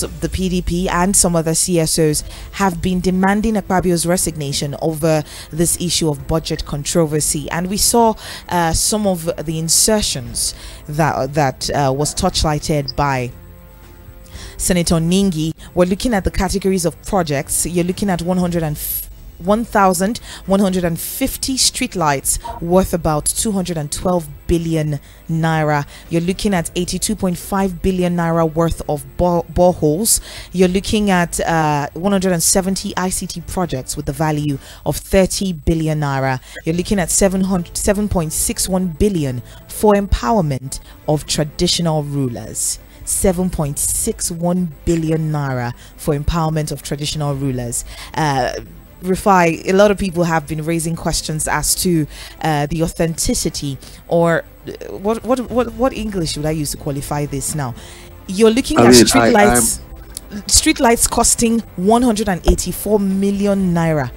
the PDP and some other CSOs have been demanding Akpabio's resignation over this issue of budget controversy, and we saw some of the insertions that was touchlighted by Senator Ningi. We're looking at the categories of projects. You're looking at 1,150 streetlights worth about 212 billion naira. You're looking at 82.5 billion naira worth of boreholes. You're looking at 170 ICT projects with the value of 30 billion naira. You're looking at 7.61 billion for empowerment of traditional rulers. 7.61 billion naira for empowerment of traditional rulers. Rufai, a lot of people have been raising questions as to the authenticity, or what English would I use to qualify this now? You're looking at streetlights costing 184 million naira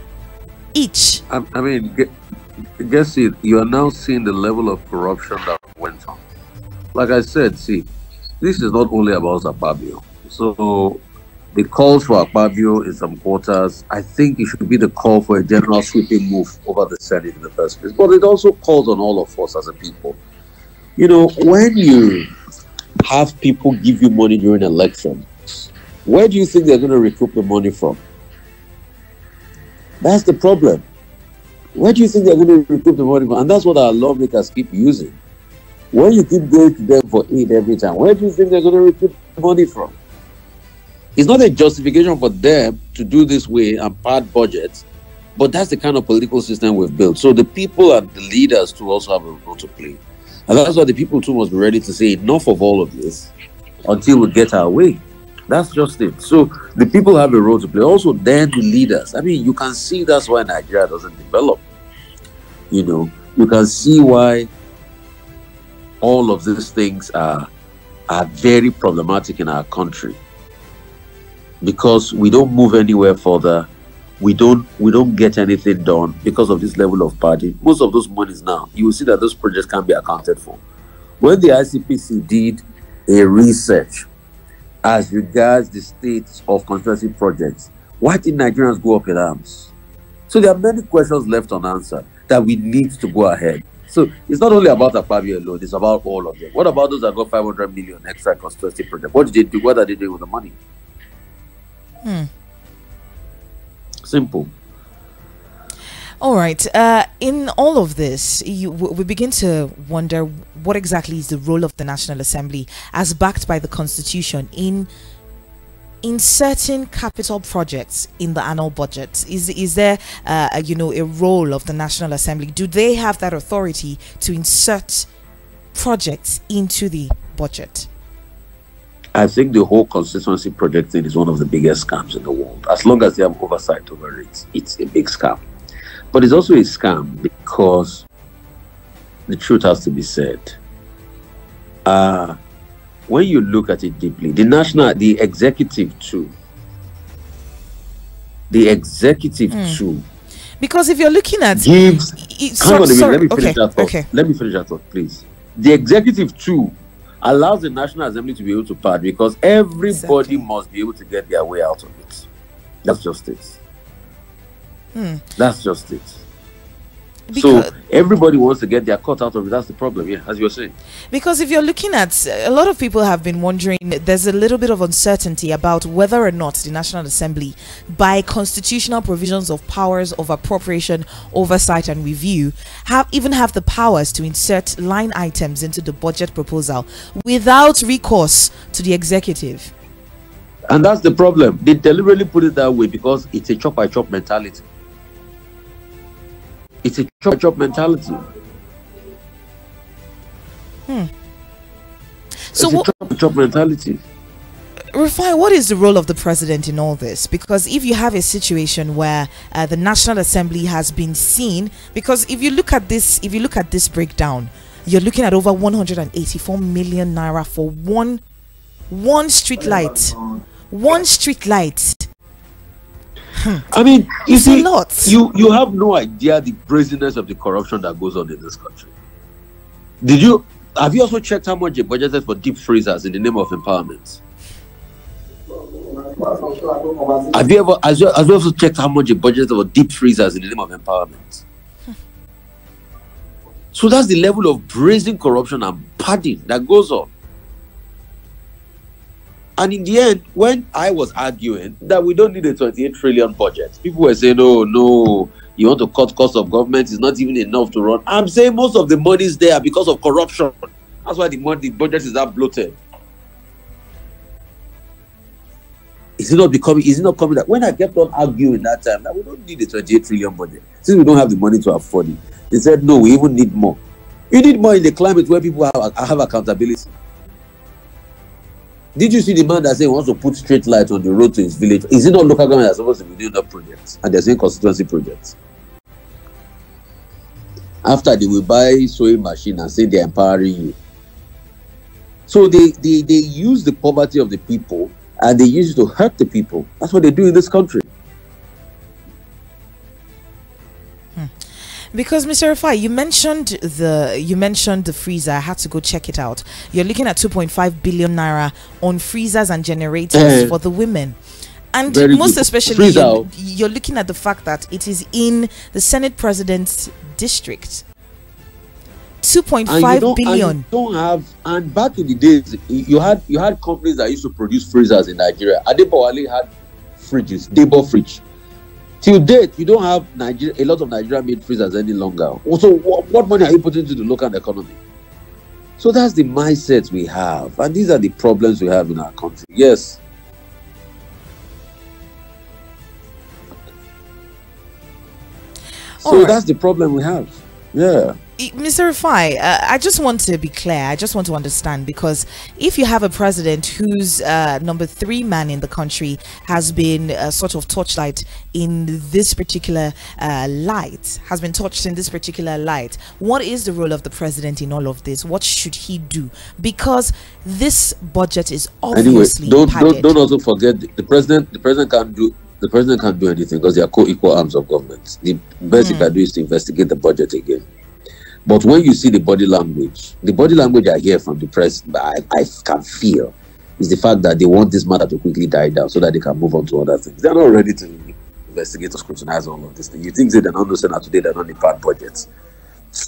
each. Guess it. You are now seeing the level of corruption that went on. Like I said, see, this is not only about Akpabio. So the calls for Akpabio in some quarters, I think it should be the call for a general sweeping move over the Senate in the first place. But it also calls on all of us as a people. You know, when you have people give you money during elections, where do you think they're going to recoup the money from? That's the problem. Where do you think they're going to recoup the money from? And that's what our lawmakers keep using. When you keep going to them for aid every time, where do you think they're going to recoup the money from? It's not a justification for them to do this way and pad budgets, but that's the kind of political system we've built. So the people and the leaders too also have a role to play. And that's why the people too must be ready to say enough of all of this until we get our way. That's just it. So the people have a role to play. Also, then the leaders. I mean, you can see that's why Nigeria doesn't develop. You know, you can see why all of these things are very problematic in our country, because we don't move anywhere further. We don't get anything done because of this level of party. Most of those monies now, you will see that those projects can't be accounted for. When the ICPC did a research as regards the state of constituency projects, why did Nigerians go up in arms? So there are many questions left unanswered that we need to go ahead. So it's not only about Akpabio alone, it's about all of them. What about those that got 500 million extra constituency project? What did they do? What are they doing with the money? Simple. All right. In all of this, we begin to wonder what exactly is the role of the National Assembly as backed by the Constitution in certain capital projects in the annual budget. Is there a role of the National Assembly? Do they have that authority to insert projects into the budget? I think the whole constituency project thing is one of the biggest scams in the world. As long as they have oversight over it, it's a big scam. But it's also a scam because the truth has to be said. When you look at it deeply, the executive too. Because if you're looking at gives, let me finish that thought. Okay. Let me finish that thought, please. The executive too allows the National Assembly to be able to pad because everybody must be able to get their way out of it. That's just it. That's just it. So everybody wants to get their cut out of it. That's the problem, yeah, as you're saying. Because if you're looking at, a lot of people have been wondering, there's a little bit of uncertainty about whether or not the National Assembly, by constitutional provisions of powers of appropriation, oversight and review, have the powers to insert line items into the budget proposal without recourse to the executive. And that's the problem. They deliberately put it that way because it's a chop-by-chop mentality. It's a chop mentality. So it's a chop mentality. Rufai, what is the role of the president in all this? Because if you have a situation where the National Assembly has been seen, because if you look at this breakdown, you're looking at over 184 million naira for one street light. One street light. I mean, you see, you have no idea the brazenness of the corruption that goes on in this country. Have you also checked how much they budgeted for deep freezers in the name of empowerment? Have you ever, has you also checked how much a budget of deep freezers in the name of empowerment? So that's the level of brazen corruption and padding that goes on. And in the end, when I was arguing that we don't need a 28 trillion budget, people were saying, oh, no, you want to cut cost of government, it's not even enough to run. I'm saying most of the money is there because of corruption. That's why the budget is that bloated. Is it not coming that when I kept on arguing that time that we don't need a 28 trillion budget since we don't have the money to afford it? They said, no, we even need more. You need more in the climate where people have accountability. Did you see the man that said he wants to put street lights on the road to his village? Is it not local government that's supposed to be doing that projects? And they're saying constituency projects. After they will buy sewing machine and say they're empowering you. So they use the poverty of the people and they use it to hurt the people. That's what they do in this country. Because Mr. Rufai, you mentioned the freezer. I had to go check it out. You're looking at 2.5 billion naira on freezers and generators for the women. And most especially, you're looking at the fact that it is in the Senate President's district. 2.5 billion. And back in the days, you had companies that used to produce freezers in Nigeria. Adebowale had fridges, Debo fridge. Till date, you don't have a lot of Nigeria-made freezers any longer. Also, what money are you putting into the local economy? So that's the mindset we have. And these are the problems we have in our country. Yes. So that's the problem we have. Yeah. Mr. Rufai, I just want to be clear. I just want to understand, because if you have a president whose number 3 man in the country has been sort of torchlight in this particular light, has been touched in this particular light, what is the role of the president in all of this? What should he do? Because this budget is obviously padded. Don't also forget the president can't do. The president can't do anything because they are co-equal arms of government. The best he can do is to investigate the budget again. But when you see the body language I hear from the press, I can feel, is the fact that they want this matter to quickly die down so that they can move on to other things. They're not ready to investigate or scrutinize all of this thing. You think they're not understand that today they're not in bad budgets.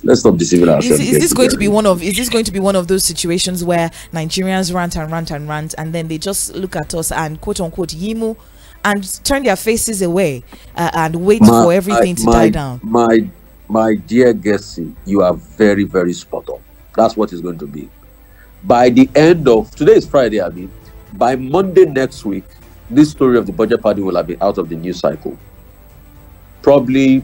Let's stop deceiving ourselves. Is this going to be one of those situations where Nigerians rant and then they just look at us and quote unquote yimu and turn their faces away and wait for everything to die down? My dear Gessi, you are very, very spot on. That's what it's going to be. By the end of today is Friday, by Monday next week, this story of the budget party will have been out of the news cycle. Probably,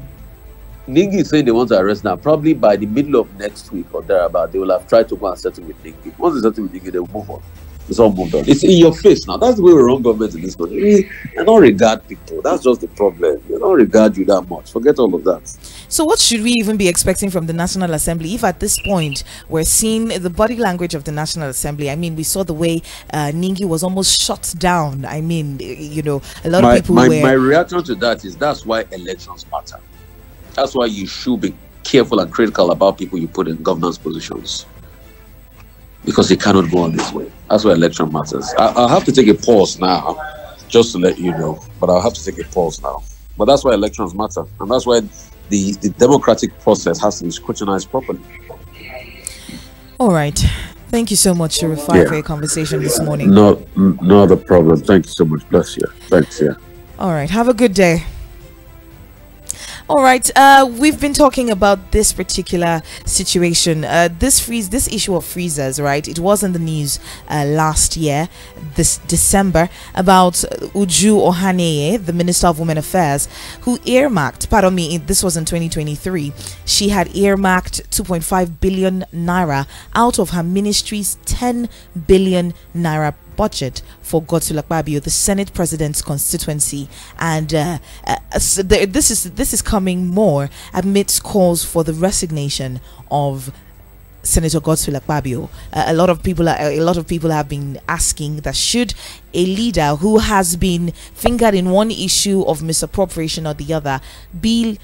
Ningi is saying they want to arrest now. Probably by the middle of next week or thereabout, they will have tried to go and settle with Ningi. Once they settle with Ningi, they will move on. It's all moved on. It's in your face now. That's the way we run government in this country. They don't regard people. That's just the problem. They don't regard you that much. Forget all of that. So what should we even be expecting from the National Assembly if at this point we're seeing the body language of the National Assembly? I mean, we saw the way Ningi was almost shut down. I mean, a lot of people My reaction to that is that's why elections matter. That's why you should be careful and critical about people you put in governance positions. Because it cannot go on this way. That's why election matters. I'll have to take a pause now, just to let you know. But I'll have to take a pause now. But that's why elections matter. And that's why the democratic process has to be scrutinized properly. All right. Thank you so much, Rufai, for your conversation this morning. No other problem. Thank you so much. Bless you. Thanks, All right. Have a good day. All right, we've been talking about this particular situation, this issue of freezers, right? It was in the news last year, this December, about Uju Ohaneye, the Minister of Women Affairs, who earmarked, this was in 2023, she had earmarked 2.5 billion naira out of her ministry's 10 billion naira budget for Akpabio, the Senate President's constituency, and this is coming more amidst calls for the resignation of Senator Akpabio. A lot of people have been asking that should a leader who has been fingered in one issue of misappropriation or the other be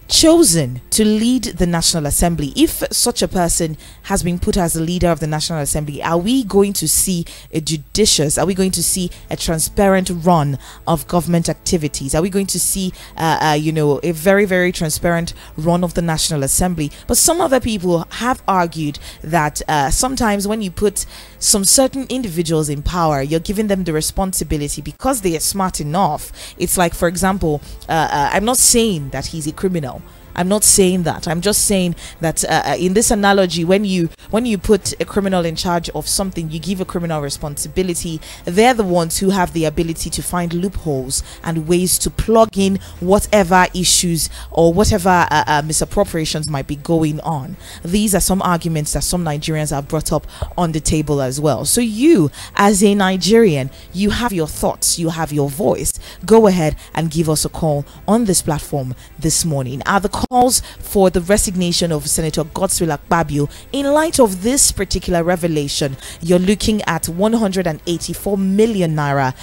chosen to lead the National Assembly, if such a person has been put as the leader of the National Assembly, are we going to see are we going to see a transparent run of government activities? Are we going to see, a very, very transparent run of the National Assembly? But some other people have argued that sometimes when you put some certain individuals in power, you're giving them the responsibility because they are smart enough. It's like, for example, I'm not saying that he's a criminal. I'm not saying that. I'm just saying that in this analogy, when you put a criminal in charge of something, you give a criminal responsibility. They're the ones who have the ability to find loopholes and ways to plug in whatever issues or whatever misappropriations might be going on. These are some arguments that some Nigerians have brought up on the table as well. So you, as a Nigerian, you have your thoughts, you have your voice. Go ahead and give us a call on this platform this morning. Are the calls for the resignation of Senator Godswill Akpabio in light of this particular revelation? You're looking at 184 million naira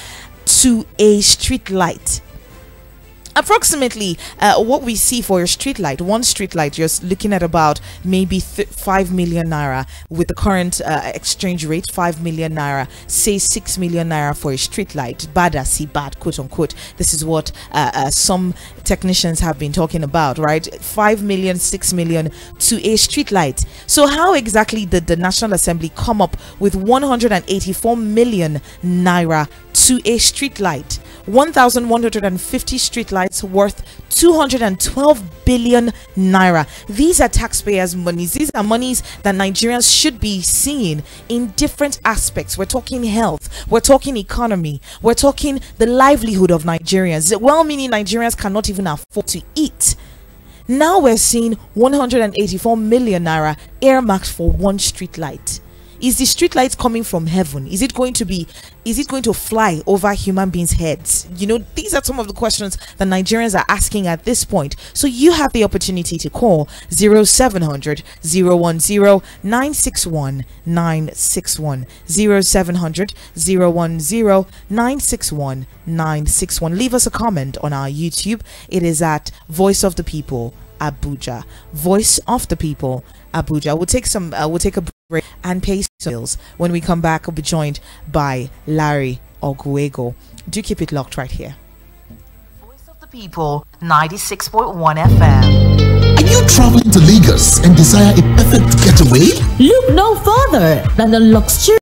to a street light. Approximately what we see for a street light, one street light, you're looking at about maybe 5 million naira with the current exchange rate. 5 million naira, say 6 million naira for a street light. Bad as see bad, quote unquote. This is what some technicians have been talking about, right? 5 million, 6 million to a street light. So how exactly did the National Assembly come up with 184 million naira to a street light? 1,150 streetlights worth 212 billion naira. These are taxpayers' monies. These are monies that Nigerians should be seeing in different aspects. We're talking health, we're talking economy, we're talking the livelihood of Nigerians. Well-meaning Nigerians cannot even afford to eat. Now we're seeing 184 million naira earmarked for one street light. Is the street light coming from heaven? Is it going to fly over human beings' heads? These are some of the questions that Nigerians are asking at this point. So you have the opportunity to call 0700 010 961 961, 0700 010 961 961. Leave us a comment on our YouTube. It is at Voice of the People Abuja. Voice of the People Abuja. We'll take a break and pay bills. When we come back, we'll be joined by Larry Oguego. Do keep it locked right here. Voice of the People, 96.1 FM. Are you traveling to Lagos and desire a perfect getaway? Look no further than the luxury